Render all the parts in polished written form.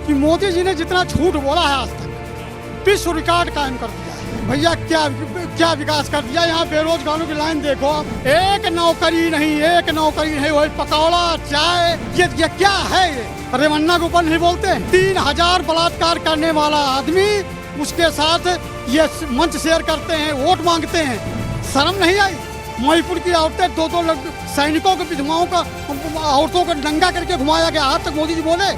कि मोदी जी ने जितना झूठ बोला है आज तक विश्व रिकॉर्ड कायम कर दिया है। भैया क्या विकास कर दिया। यहाँ बेरोजगारों की लाइन देखो आप, एक नौकरी नहीं, वही पकौड़ा चाय, ये क्या है ये। रेवन्ना के ऊपर नहीं बोलते। 3000 बलात्कार करने वाला आदमी उसके साथ ये मंच शेयर करते हैं, वोट मांगते हैं, शर्म नहीं आई। मणिपुर की औरतें दो सैनिकों के विधवाओं का औरतों को नंगा करके घुमाया गया। आज तक मोदी जी बोले?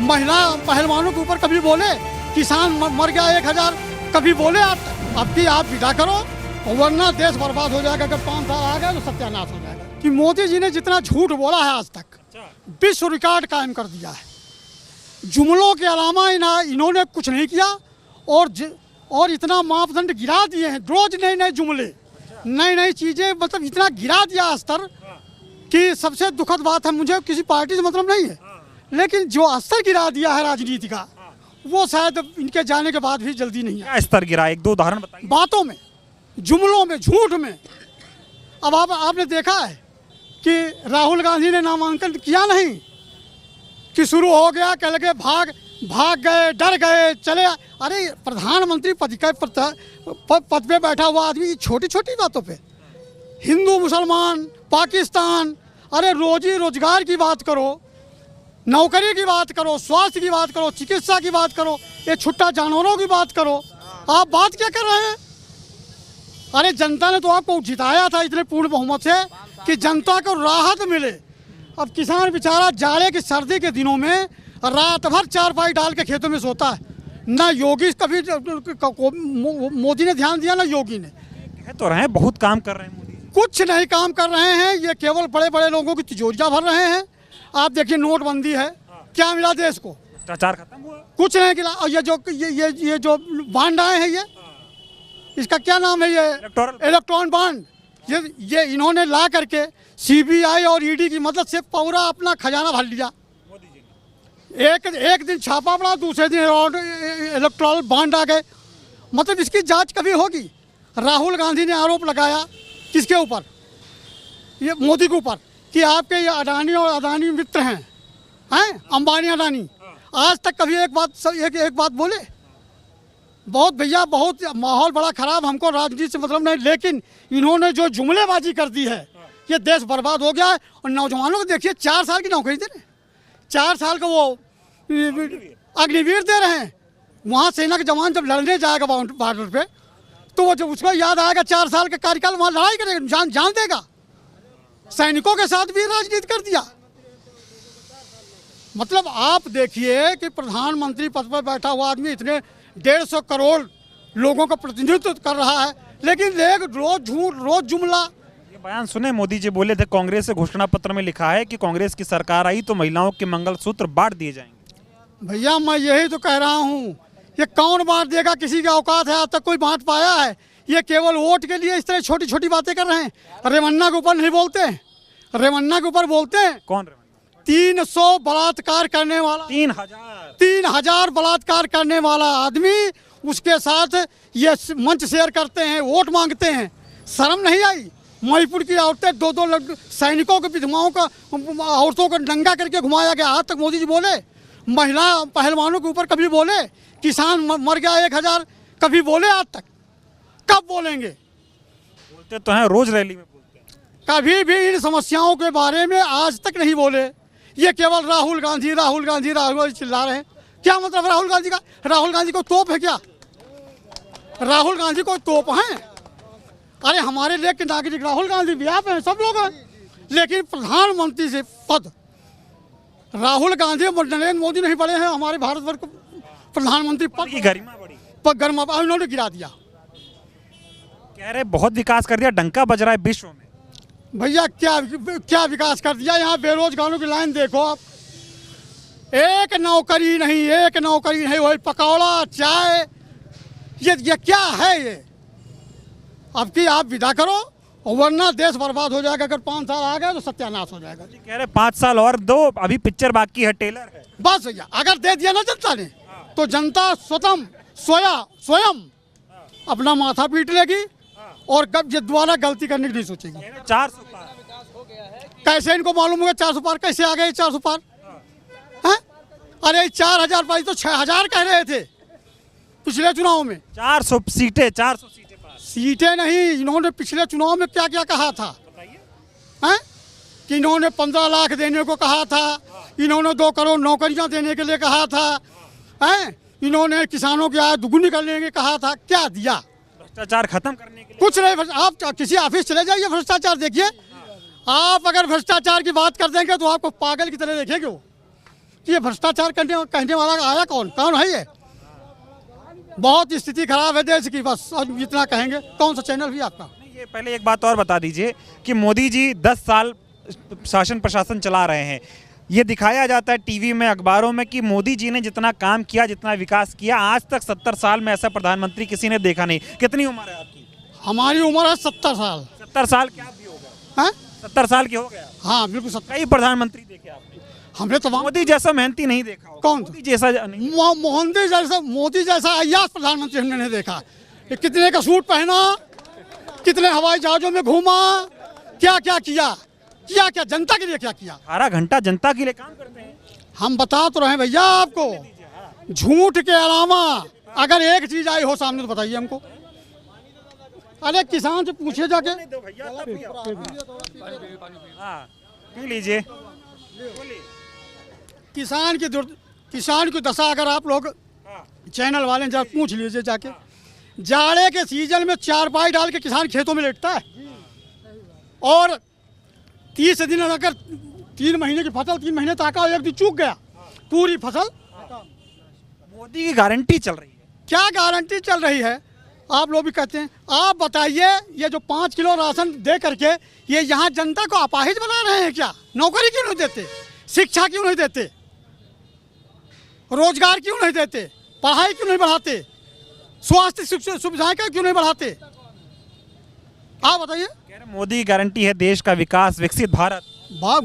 महिला पहलवानों के ऊपर कभी बोले? किसान मर गया 1000 कभी बोले? अब की आप विदा करो, वरना देश बर्बाद हो जाएगा। अगर 5 साल आ गए तो सत्यानाश हो जाएगा। कि मोदी जी ने जितना झूठ बोला है आज तक विश्व रिकॉर्ड कायम कर दिया है। जुमलों के अलावा इन्होंने कुछ नहीं किया और इतना मापदंड गिरा दिए हैं। रोज नए जुमले, नई चीजें, मतलब इतना गिरा दिया स्तर कि सबसे दुखद बात है, मुझे किसी पार्टी से मतलब नहीं है, लेकिन जो स्तर गिरा दिया है राजनीति का, वो शायद इनके जाने के बाद भी जल्दी नहीं है। क्या स्तर गिरा, 1-2 उदाहरण बताइए। बातों में, जुमलों में, झूठ में। अब आपने देखा है कि राहुल गांधी ने नामांकन किया नहीं कि शुरू हो गया, कह लगे भाग गए, डर गए, चले। अरे प्रधानमंत्री पद पे बैठा हुआ आदमी छोटी छोटी बातों पे, हिंदू मुसलमान पाकिस्तान, अरे रोजी रोजगार की बात करो, नौकरी की बात करो, स्वास्थ्य की बात करो, चिकित्सा की बात करो, ये छुट्टा जानवरों की बात करो। आप बात क्या कर रहे हैं? अरे जनता ने तो आपको जिताया था इतने पूर्ण बहुमत से कि जनता को राहत मिले। अब किसान बेचारा जाड़े की सर्दी के दिनों में रात भर चारपाई डाल के खेतों में सोता है। ना योगी कभी मोदी ने ध्यान दिया, ना योगी ने। कह तो रहे हैं बहुत काम कर रहे हैं मोदी जी। कुछ नहीं काम कर रहे हैं, ये केवल बड़े बड़े लोगों की तिजोरियां भर रहे हैं। आप देखिए नोटबंदी है, क्या मिला देश को? भ्रष्टाचार खत्म हुआ? कुछ नहीं मिला। और ये जो बांड आए हैं, ये इसका क्या नाम है? ये इलेक्ट्रॉन बांड। ये इन्होंने ला करके सीबीआई और ईडी की मदद से पूरा अपना खजाना भर लिया। एक दिन छापा पड़ा, दूसरे दिन इलेक्ट्रॉन बांड आ गए। मतलब इसकी जांच कभी होगी? राहुल गांधी ने आरोप लगाया किसके ऊपर? ये मोदी के ऊपर कि आपके ये अडानी और अदानी मित्र हैं अंबानी अडानी। आज तक कभी एक बात बोले? बहुत भैया, बहुत माहौल बड़ा खराब, हमको राजनीति से मतलब नहीं, लेकिन इन्होंने जो जुमलेबाजी कर दी है, ये देश बर्बाद हो गया है। और नौजवानों को देखिए, 4 साल की नौकरी दे रहे हैं, 4 साल का वो अग्निवीर दे रहे हैं। वहाँ सेना के जवान जब लड़ने जाएगा बॉर्डर पे, तो वो जब उसको याद आएगा 4 साल का कार्यकाल, वहाँ लड़ाई करेगा, जान देगा। सैनिकों के साथ भी राजनीति कर दिया। मतलब आप देखिए कि प्रधानमंत्री पद पर बैठा हुआ आदमी इतने 150 करोड़ लोगों का प्रतिनिधित्व कर रहा है, लेकिन रोज झूठ, रोज जुमला। ये बयान सुने, मोदी जी बोले थे कांग्रेस के घोषणा पत्र में लिखा है कि कांग्रेस की सरकार आई तो महिलाओं के मंगलसूत्र बांट दिए जाएंगे। भैया मैं यही तो कह रहा हूँ, ये कौन बांट देगा? किसी की औकात है? आज तक कोई बांट पाया है? ये केवल वोट के लिए इस तरह छोटी छोटी बातें कर रहे हैं। रेवन्ना के ऊपर नहीं बोलते, रेवन्ना के ऊपर बोलते हैं। कौन? 300 बलात्कार करने वाला, 3000 बलात्कार करने वाला आदमी उसके साथ ये मंच शेयर करते हैं, वोट मांगते हैं, शर्म नहीं आई। मणिपुर की औरतें दो सैनिकों के विधवाओं का औरतों को नंगा करके घुमाया गया। आज तक मोदी जी बोले? महिला पहलवानों के ऊपर कभी बोले? किसान मर गया 1000 कभी बोले? आज तक कब बोलेंगे? बोलते तो हैं, रोज रैली में बोलते हैं। कभी भी इन समस्याओं के बारे में आज तक नहीं बोले। ये केवल राहुल गांधी चिल्ला रहे हैं। क्या मतलब राहुल गांधी का? राहुल गांधी को तोप है क्या? राहुल गांधी को तोप है? अरे हमारे देश के नागरिक राहुल गांधी भी आप हैं, सब लोग हैं, लेकिन प्रधानमंत्री से पद राहुल गांधी और नरेंद्र मोदी नहीं बड़े हैं हमारे भारतवर्ष को प्रधानमंत्री पद की गरिमा उन्होंने गिरा दिया। कह रहे बहुत विकास कर दिया, डंका बज रहा है विश्व में। भैया क्या विकास कर दिया? यहाँ बेरोजगारों की लाइन देखो आप, एक नौकरी नहीं, वही पकौड़ा चाय, ये क्या है ये। अब की आप विदा करो, वरना देश बर्बाद हो जाएगा। अगर 5 साल आ गए तो सत्यानाश हो जाएगा। कह रहे 5 साल और दो, अभी पिक्चर बाकी है, टेलर है। बस भैया, अगर दे दिया ना जनता ने, तो जनता स्वयं अपना माथा पीट लेगी और दोबारा गलती करने की नहीं सोचेगी। 400 पार कैसे इनको मालूम होगा? 400 पार कैसे आ गए? 400 पार है? अरे 4,000 पाई तो 6,000 कह रहे थे पिछले चुनाव में। 400 सीटें पास। सीटें नहीं, इन्होंने पिछले चुनाव में क्या क्या कहा था हैं? कि इन्होंने 15 लाख देने को कहा था, इन्होंने 2 करोड़ नौकरियां देने के लिए कहा था हैं? इन्होंने किसानों की आय दुगुनी करने के लिए कहा था। क्या दिया? भ्रष्टाचार खत्म करने के लिए कुछ नहीं। आप किसी ऑफिस चले जाइए, भ्रष्टाचार देखिए। आप अगर भ्रष्टाचार की बात कर देंगे तो आपको पागल की तरह देखेंगे वो। कि ये भ्रष्टाचार कहने वाला आया कौन है ये? बहुत स्थिति खराब है देश की, बस अब इतना कहेंगे। कौन सा चैनल भी आपका? ये पहले एक बात और बता दीजिए कि मोदी जी 10 साल शासन प्रशासन चला रहे हैं। ये दिखाया जाता है टीवी में, अखबारों में कि मोदी जी ने जितना काम किया, जितना विकास किया, आज तक 70 साल में ऐसा प्रधानमंत्री किसी ने देखा नहीं। कितनी उम्र है आपकी? हमारी उम्र है 70 साल। 70 साल क्या भी हो गया? हैं? 70 साल के हो गया? हाँ बिल्कुल 70। कई प्रधानमंत्री देखे आपने? हमने तो मोदी जैसा मेहनती नहीं देखा होगा। कौन? मोदी जैसा नहीं। मोदी जैसा अय्याश प्रधानमंत्री हमने नहीं देखा। ये कितने का सूट पहना, कितने हवाई जहाजों में घूमा, क्या क्या किया जनता के लिए क्या किया? 18 घंटा जनता के लिए काम करते हैं। हम बता तो रहे हैं भैया आपको, झूठ के अलावा अगर एक चीज आई हो सामने तो बताइए हमको। अरे किसान से पूछे जाके। हाँ, पी लीजिए। किसान की दशा अगर आप लोग चैनल वाले जा पूछ लीजिए जाके। जाड़े के सीजन में चारपाई डाल के किसान खेतों में लेटता है, और 30 दिन अगर 3 महीने की फसल 3 महीने तक एक दिन चूक गया, पूरी फसल। मोदी की गारंटी चल रही है। क्या गारंटी चल रही है? आप लोग भी कहते हैं। आप बताइए, ये जो 5 किलो राशन दे करके ये यहाँ जनता को अपाहिज बना रहे हैं क्या? नौकरी क्यों नहीं देते? शिक्षा क्यों नहीं देते? रोजगार क्यों नहीं देते? पढ़ाई क्यों नहीं बढ़ाते? स्वास्थ्य सुविधाएं क्यों नहीं बढ़ाते? आप बताइए। मोदी की गारंटी है देश का विकास, विकसित भारत।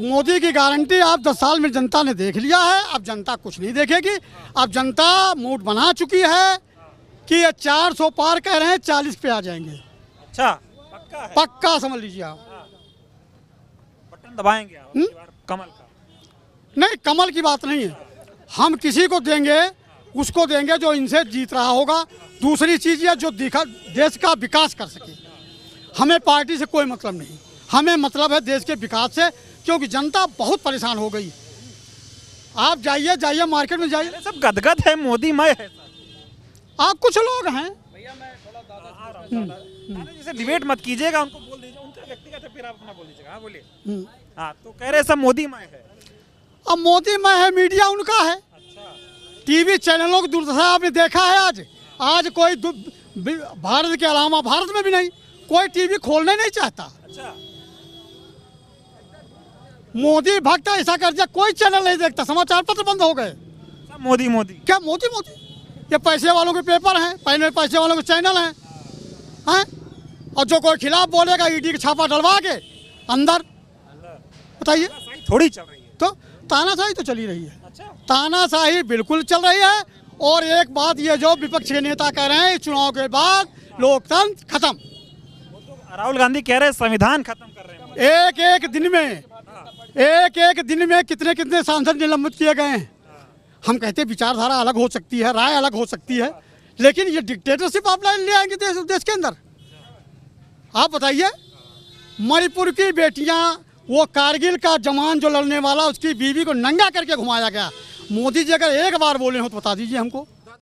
मोदी की गारंटी आप 10 साल में जनता ने देख लिया है। अब जनता कुछ नहीं देखेगी। अब जनता मूड बना चुकी है कि ये 400 पार कह रहे हैं, 40 पे आ जाएंगे। अच्छा, पक्का है? पक्का समझ लीजिए आप। बटन दबाएंगे आप कमल का? नहीं, कमल की बात नहीं है। हम किसी को देंगे, उसको देंगे जो इनसे जीत रहा होगा। दूसरी चीज ये जो देश का विकास कर सके। हमें पार्टी से कोई मतलब नहीं, हमें मतलब है देश के विकास से, क्योंकि जनता बहुत परेशान हो गई। आप जाइए मार्केट में जाइए, सब गदगद है, मोदी मय है। आप कुछ लोग हैं। जैसे डिबेट मत कीजिएगा, उनको बोल दीजिए, उनका व्यक्तिगत है, फिर आप अपना बोल दीजिएगा। हाँ बोलिए। हाँ, तो कह रहे सब मोदी मय है। अब मोदी मय है, मीडिया उनका है। टीवी चैनलों की दुर्दशा आपने देखा है। आज कोई भारत के अलावा, भारत में भी नहीं, कोई टीवी खोलने नहीं चाहता। अच्छा। मोदी भक्त ऐसा कर दिया, कोई चैनल नहीं देखता, समाचार पत्र बंद हो गए। सब मोदी मोदी। क्या मोदी? ये पैसे वालों के पेपर हैं, पहले पैसे वालों के चैनल हैं। और जो कोई खिलाफ बोलेगा ईडी का छापा डलवा के अंदर। बताइए, थोड़ी चल रही है तो तानाशाही तो चली रही है। अच्छा। तानाशाही बिल्कुल चल रही है। और एक बात ये जो विपक्ष के नेता कह रहे हैं, चुनाव के बाद लोकतंत्र खत्म। राहुल गांधी कह रहे हैं संविधान खत्म कर रहे हैं। एक दिन में कितने सांसद निलंबित किए गए हैं। हम कहते हैं विचारधारा अलग हो सकती है, राय अलग हो सकती है, लेकिन ये डिक्टेटरशिप आप ले आएंगे देश के अंदर। आप बताइए, मणिपुर की बेटियां, वो कारगिल का जवान जो लड़ने वाला, उसकी बीवी को नंगा करके घुमाया गया। मोदी जी अगर एक बार बोले हो तो बता दीजिए हमको।